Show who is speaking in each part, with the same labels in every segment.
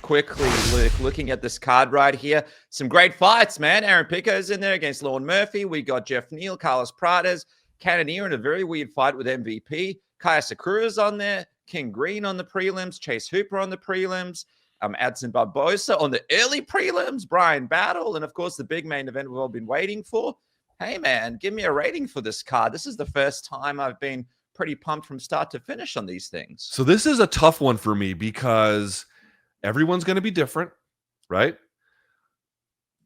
Speaker 1: quickly, Luke, looking at this card right here. Some great fights, man. Aaron Pico's in there against Lorne Murphy. We got Jeff Neal, Carlos Prates, Cannonier in a very weird fight with MVP. Kaya Sakura's on there. King Green on the prelims. Chase Hooper on the prelims. Adson Barbosa on the early prelims. Brian Battle. And, of course, the big main event we've all been waiting for. Hey, man, give me a rating for this card. This is the first time I've been pretty pumped from start to finish on these things.
Speaker 2: So this is a tough one for me because everyone's going to be different, right?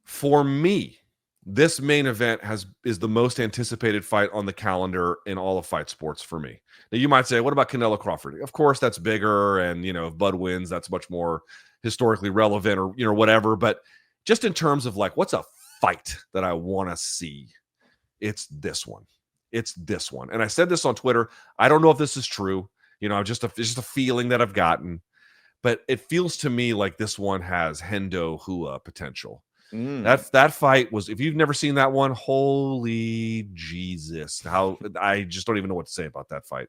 Speaker 2: For me, this main event is the most anticipated fight on the calendar in all of fight sports for me. Now you might say, what about Canelo Crawford? Of course, that's bigger, and if Bud wins, that's much more historically relevant, or whatever. But just in terms of like, what's a fight that I want to see? It's this one. It's this one. And I said this on Twitter. I don't know if this is true. It's just a feeling that I've gotten. But it feels to me like this one has Hendo Hua potential. That fight was, if you've never seen that one, holy Jesus. I just don't even know what to say about that fight.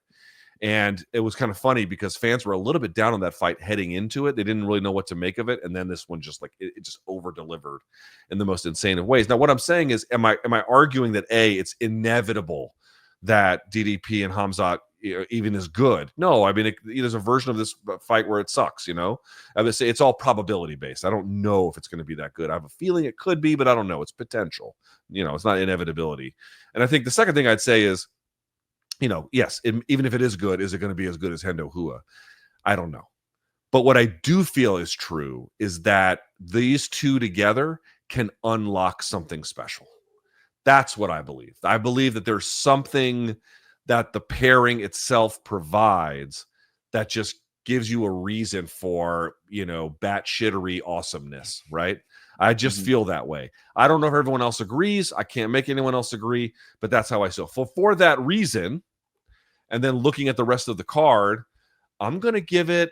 Speaker 2: And it was kind of funny because fans were a little bit down on that fight heading into it. They didn't really know what to make of it. And then this one just like it just over-delivered in the most insane of ways. Now, what I'm saying is, am I arguing that it's inevitable that DDP and Khamzat even is good? No, I mean, there's a version of this fight where it sucks, I would say it's all probability based. I don't know if it's going to be that good. I have a feeling it could be, but I don't know. It's potential. It's not inevitability. And I think the second thing I'd say is, yes, even if it is good, is it going to be as good as Hendo Hua? I don't know. But what I do feel is true is that these two together can unlock something special. That's what I believe. I believe that there's something that the pairing itself provides that just gives you a reason for, batshittery awesomeness, right? I just feel that way. I don't know if everyone else agrees. I can't make anyone else agree, but that's how I feel. For that reason, and then looking at the rest of the card, I'm going to give it,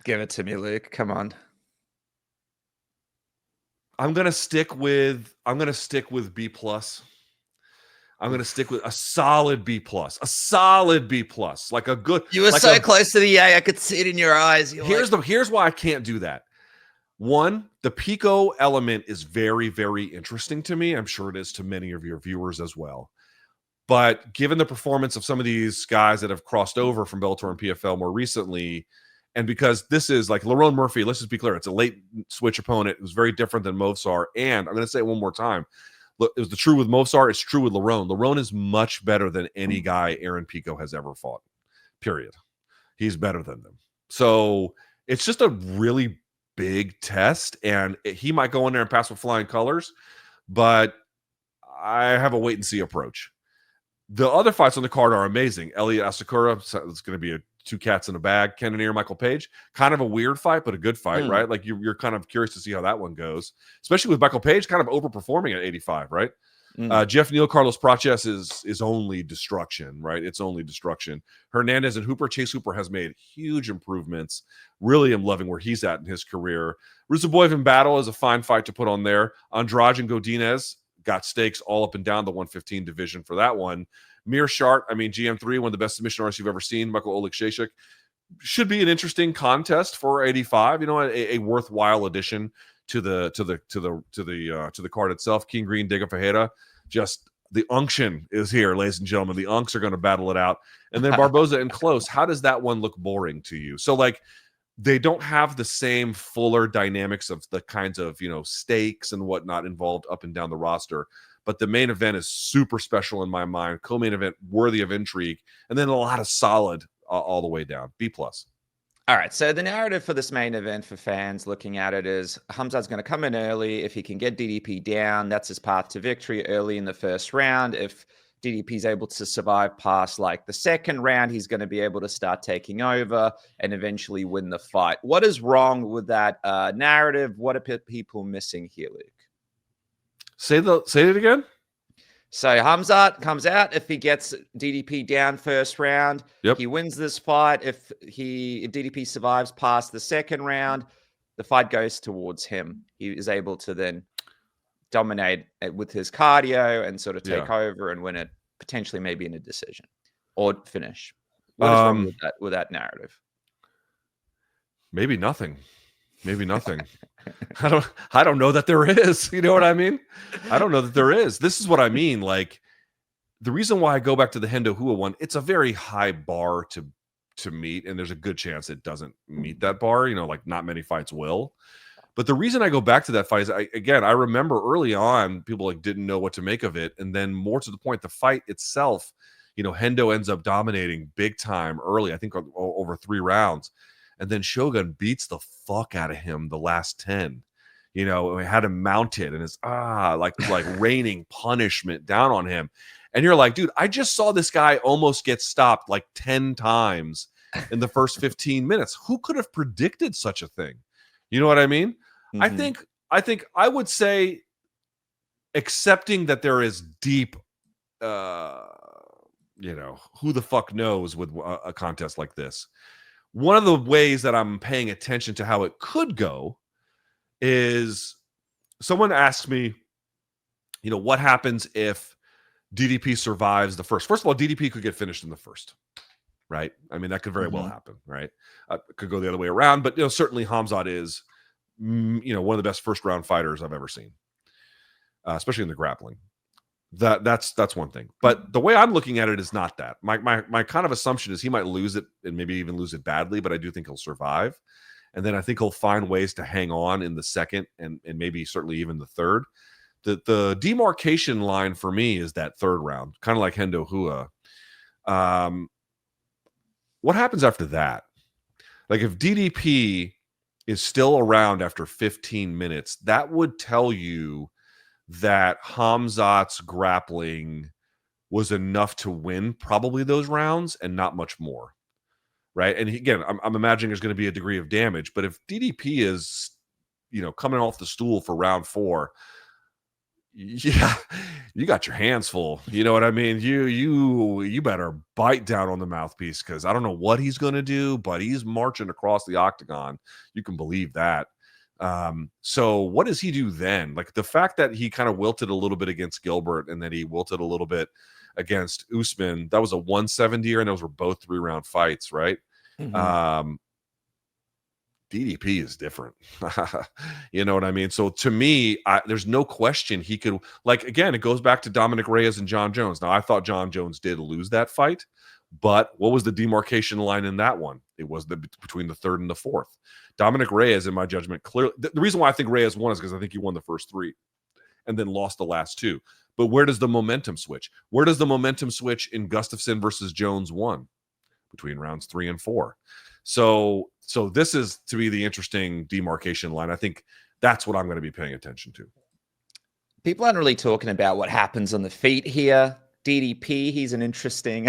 Speaker 2: give it
Speaker 1: to me, Luke. Come on.
Speaker 2: I'm going to stick with B+. I'm going to stick with a solid B+. A solid B+. Like a good.
Speaker 1: You were so close to the A. I could see it in your eyes.
Speaker 2: Here's why I can't do that. One, the Pico element is very, very interesting to me. I'm sure it is to many of your viewers as well. But given the performance of some of these guys that have crossed over from Bellator and PFL more recently, and because this is like Lerone Murphy, let's just be clear, it's a late switch opponent. It was very different than Movsar. And I'm going to say it one more time. Look, it was true with Movsar. It's true with Lerone. Lerone is much better than any guy Aaron Pico has ever fought, period. He's better than them. So it's just a really big test. And he might go in there and pass with flying colors. But I have a wait-and-see approach. The other fights on the card are amazing. Elliot Asakura, it's going to be two cats in a bag. Cannonier, Michael Page, kind of a weird fight, but a good fight, right? Like you're kind of curious to see how that one goes, especially with Michael Page kind of overperforming at 85, right? Jeff Neal, Carlos Prates is only destruction, right? It's only destruction. Hernandez and Hooper, Chase Hooper has made huge improvements. Really am loving where he's at in his career. Rusaboyev in battle is a fine fight to put on there. Andrade and Godinez got stakes all up and down the 115 division for that one. Mir Shart, GM3, one of the best submission artists you've ever seen. Michael Oleg-Shashik should be an interesting contest for 85. A worthwhile addition to the card itself. King Green, Diego Ferreira, just the unction is here, ladies and gentlemen. The unks are going to battle it out, and then Barboza and Close. How does that one look boring to you? So like, they don't have the same fuller dynamics of the kinds of stakes and whatnot involved up and down the roster. But the main event is super special in my mind. Co-main event worthy of intrigue, and then a lot of solid all the way down. B+.
Speaker 1: All right, so the narrative for this main event for fans looking at it is Khamzat's going to come in early. If he can get DDP down, that's his path to victory early in the first round. If DDP is able to survive past like the second round, he's going to be able to start taking over and eventually win the fight. What is wrong with that narrative? What are people missing here, Luke?
Speaker 2: Say it again.
Speaker 1: So Khamzat comes out. If he gets DDP down first round, he wins this fight. If DDP survives past the second round, the fight goes towards him. He is able to then dominate it with his cardio and sort of take over and win it, potentially maybe in a decision or finish. What is wrong with that narrative?
Speaker 2: Maybe nothing. Maybe nothing. I don't know that there is. You know what I mean? I don't know that there is. This is what I mean. Like, the reason why I go back to the Hendo Hua one, it's a very high bar to meet, and there's a good chance it doesn't meet that bar. You know, like not many fights will. But the reason I go back to that fight is, I remember early on people like didn't know what to make of it, and then more to the point, the fight itself, you know, Hendo ends up dominating big time early. I think over 3 rounds, and then Shogun beats the fuck out of him the last 10. You know, had him mounted, and it's like raining punishment down on him. And you're like, dude, I just saw this guy almost get stopped like 10 times in the first 15 minutes. Who could have predicted such a thing? You know what I mean? Mm-hmm. I think I would say, accepting that there is deep, you know, who the fuck knows with a contest like this. One of the ways that I'm paying attention to how it could go is, someone asked me, you know, what happens if DDP survives the first? First of all, DDP could get finished in the first, right? I mean, that could very well happen, right? It could go the other way around, but, you know, certainly Khamzat is, you know, one of the best first round fighters I've ever seen, especially in the grappling. That's one thing. But the way I'm looking at it is not that. My kind of assumption is he might lose it, and maybe even lose it badly, but I do think he'll survive. And then I think he'll find ways to hang on in the second, and maybe certainly even the third. The demarcation line for me is that third round, kind of like Hendo Hua. What happens after that? Like, if DDP is still around after 15 minutes, that would tell you that Khamzat's grappling was enough to win probably those rounds and not much more, right? And again, I'm imagining there's going to be a degree of damage, but if DDP is, you know, coming off the stool for round 4, yeah, you got your hands full. You know what I mean? You better bite down on the mouthpiece, because I don't know what he's going to do, but he's marching across the octagon. You can believe that. So what does he do then? Like, the fact that he kind of wilted a little bit against Gilbert, and then he wilted a little bit against Usman, that was a 170er, and those were both 3-round fights, right? DDP is different. You know what I mean? So to me, there's no question he could, like, again, it goes back to Dominic Reyes and John Jones. Now, I thought John Jones did lose that fight, but what was the demarcation line in that one? It was between the third and the fourth. Dominic Reyes, in my judgment, clearly, the reason why I think Reyes won is because I think he won the first 3 and then lost the last 2. But where does the momentum switch? Where does the momentum switch in Gustafsson versus Jones 1? Between rounds 3 and 4. So this is, to me, the interesting demarcation line. I think that's what I'm going to be paying attention to.
Speaker 1: People aren't really talking about what happens on the feet here. DDP, he's an interesting,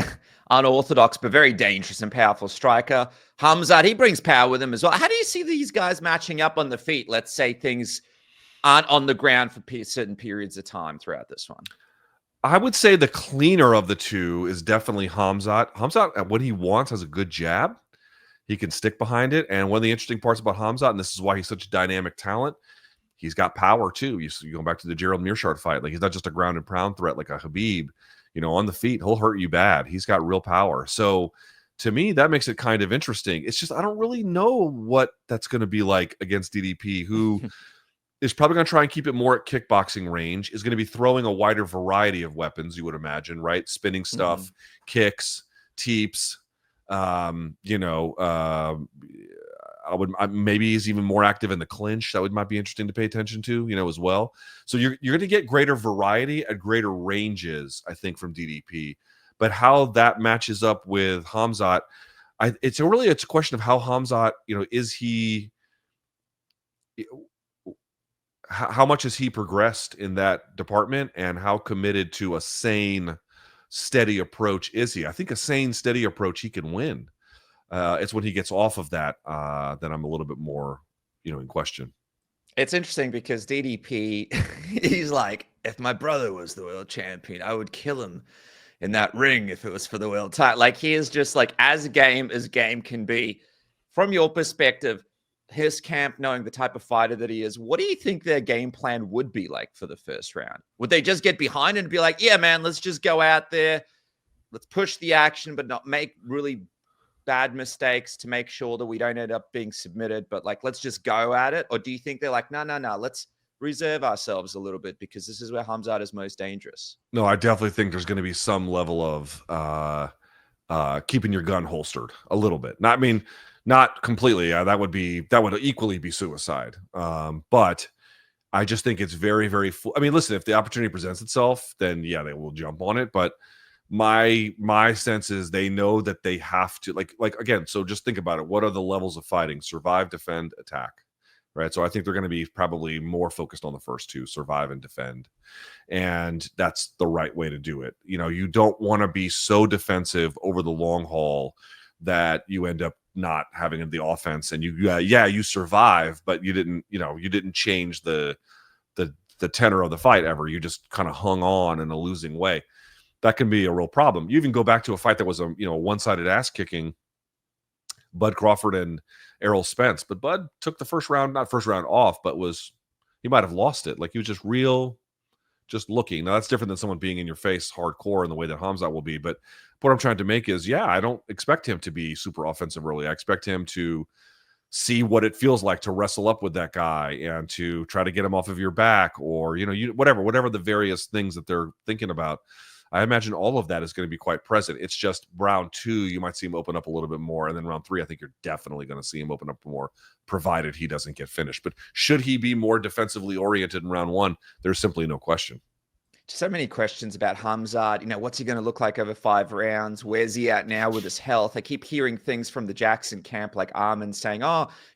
Speaker 1: unorthodox, but very dangerous and powerful striker. Khamzat, he brings power with him as well. How do you see these guys matching up on the feet? Let's say things aren't on the ground for certain periods of time throughout this one.
Speaker 2: I would say the cleaner of the two is definitely Khamzat. Khamzat, what he wants, has a good jab. He can stick behind it. And one of the interesting parts about Khamzat, and this is why he's such a dynamic talent, he's got power too. You go back to the Gerald Mearshart fight. Like, he's not just a ground and pound threat like a Khabib. You know, on the feet, he'll hurt you bad. He's got real power. So to me, that makes it kind of interesting. It's just, I don't really know what that's going to be like against DDP, who is probably going to try and keep it more at kickboxing range, is going to be throwing a wider variety of weapons, you would imagine, right? Spinning stuff, kicks, teeps, you know, maybe he's even more active in the clinch. That might be interesting to pay attention to, you know, as well. So you're going to get greater variety at greater ranges, I think, from DDP. But how that matches up with Khamzat, it's a question of how Khamzat, you know, how much has he progressed in that department, and how committed to a sane, steady approach is he? I think a sane, steady approach, he can win. It's when he gets off of that that I'm a little bit more, you know, in question.
Speaker 1: It's interesting because DDP, he's like, if my brother was the world champion, I would kill him in that ring if it was for the world title. Like, he is just like as game can be. From your perspective, his camp, knowing the type of fighter that he is, what do you think their game plan would be like for the first round? Would they just get behind and be like, yeah, man, let's just go out there, let's push the action, but not make really bad mistakes to make sure that we don't end up being submitted, but like, let's just go at it? Or do you think they're like, no, let's reserve ourselves a little bit because this is where Khamzat is most dangerous?
Speaker 2: No, I definitely think there's going to be some level of keeping your gun holstered a little bit. Not, I mean, not completely. That would equally be suicide. But I just think it's very, very. I mean, listen, if the opportunity presents itself, then yeah, they will jump on it. But my sense is they know that they have to like again. So just think about it. What are the levels of fighting? Survive, defend, attack. Right. So I think they're going to be probably more focused on the first two, survive and defend. And that's the right way to do it. You know, you don't want to be so defensive over the long haul that you end up not having the offense and you survive, but you didn't change the tenor of the fight ever. You just kind of hung on in a losing way. That can be a real problem. You even go back to a fight that was a one-sided ass kicking, Bud Crawford and Errol Spence, but Bud took the not first round off, but he might have lost it. Like he was just looking. Now that's different than someone being in your face hardcore in the way that Khamzat will be. But what I'm trying to make is, I don't expect him to be super offensive early. I expect him to see what it feels like to wrestle up with that guy and to try to get him off of your back or, whatever the various things that they're thinking about. I imagine all of that is going to be quite present. It's just round 2, you might see him open up a little bit more. And then round 3, I think you're definitely going to see him open up more, provided he doesn't get finished. But should he be more defensively oriented in round 1? There's simply no question.
Speaker 1: So many questions about Khamzat. What's he going to look like over 5 rounds? Where's he at now with his health? I keep hearing things from the Jackson camp, like Armin saying,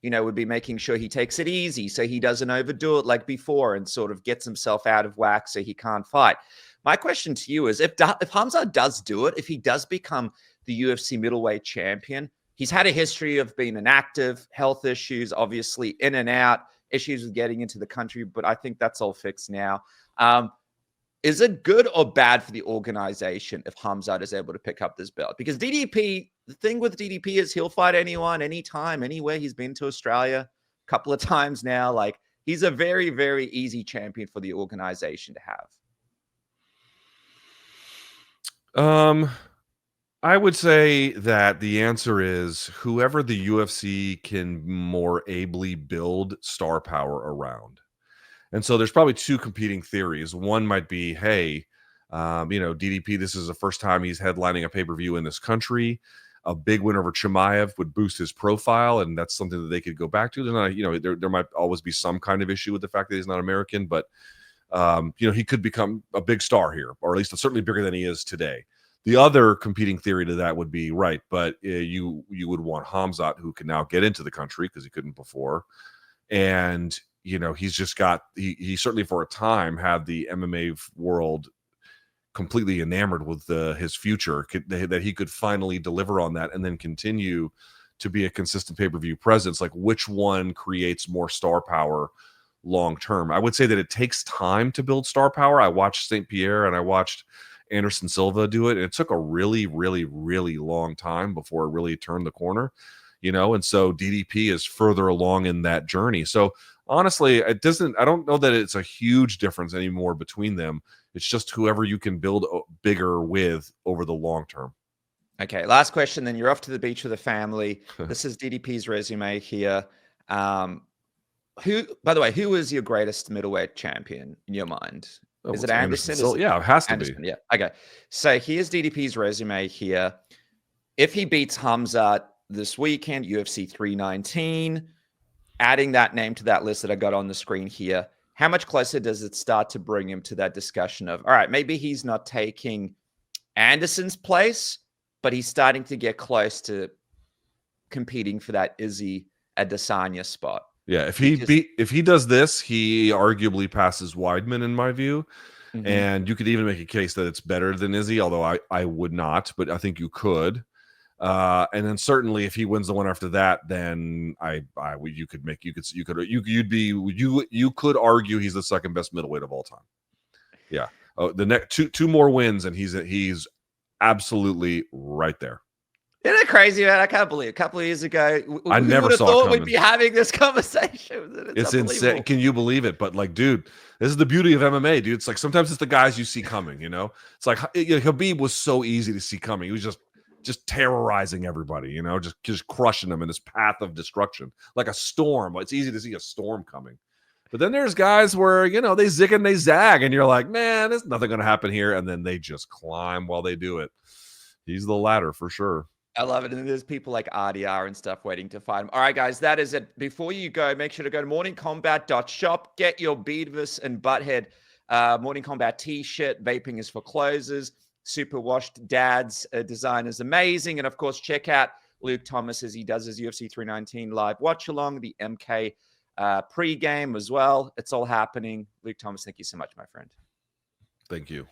Speaker 1: would be making sure he takes it easy so he doesn't overdo it like before and sort of gets himself out of whack so he can't fight. My question to you is, if Khamzat does do it, if he does become the UFC middleweight champion, he's had a history of being inactive, health issues, obviously in and out, issues with getting into the country, but I think that's all fixed now. Is it good or bad for the organization if Khamzat is able to pick up this belt? Because DDP, the thing with DDP is he'll fight anyone, anytime, anywhere. He's been to Australia a couple of times now. Like, he's a very, very easy champion for the organization to have.
Speaker 2: I would say that the answer is whoever the UFC can more ably build star power around. And so there's probably 2 competing theories. One might be, hey, DDP, this is the first time he's headlining a pay-per-view in this country. A big win over Chimaev would boost his profile, and that's something that they could go back to. They're not, there might always be some kind of issue with the fact that he's not American, but he could become a big star here, or at least certainly bigger than he is today. The other competing theory to that would be, right, but you would want Khamzat, who can now get into the country because he couldn't before. And, he's just got, he certainly for a time had the MMA world completely enamored with his future, that he could finally deliver on that and then continue to be a consistent pay-per-view presence. Like, which one creates more star power long term? I would say that it takes time to build star power. I watched St. Pierre and I watched Anderson Silva do it. And it took a really, really, really long time before it really turned the corner, and so DDP is further along in that journey. So honestly, I don't know that it's a huge difference anymore between them. It's just whoever you can build bigger with over the long term.
Speaker 1: Okay, last question, then you're off to the beach with the family. This is DDP's resume here. By the way, who is your greatest middleweight champion in your mind? Is it Anderson?
Speaker 2: Yeah, it has to
Speaker 1: Anderson,
Speaker 2: be.
Speaker 1: Yeah. Okay. So here's DDP's resume here. If he beats Khamzat this weekend, UFC 319, adding that name to that list that I got on the screen here, how much closer does it start to bring him to that discussion of, all right, maybe he's not taking Anderson's place, but he's starting to get close to competing for that Izzy Adesanya spot?
Speaker 2: Yeah, if he does this, he arguably passes Weidman in my view. Mm-hmm. And you could even make a case that it's better than Izzy, although I would not, but I think you could. And then certainly if he wins the one after that, then you could argue he's the second best middleweight of all time. Yeah. The next two more wins and he's absolutely right there.
Speaker 1: Isn't it crazy, man? I can't believe it. A couple of years ago,
Speaker 2: I never thought
Speaker 1: we'd be having this conversation.
Speaker 2: It's insane. Can you believe it? But like, dude, this is the beauty of MMA, dude. It's like sometimes it's the guys you see coming, It's like Khabib was so easy to see coming. He was just just terrorizing everybody, just crushing them in this path of destruction, like a storm. It's easy to see a storm coming. But then there's guys where, they zig and they zag, and you're like, man, there's nothing going to happen here. And then they just climb while they do it. He's the latter for sure.
Speaker 1: I love it. And there's people like RDR and stuff waiting to fight him. All right, guys, that is it. Before you go, make sure to go to morningcombat.shop. Get your Beavis and Butthead Morning Combat t-shirt. Vaping is for closers. Super Washed Dad's design is amazing. And, of course, check out Luke Thomas as he does his UFC 319 live watch-along, the MK pre-game as well. It's all happening. Luke Thomas, thank you so much, my friend.
Speaker 2: Thank you.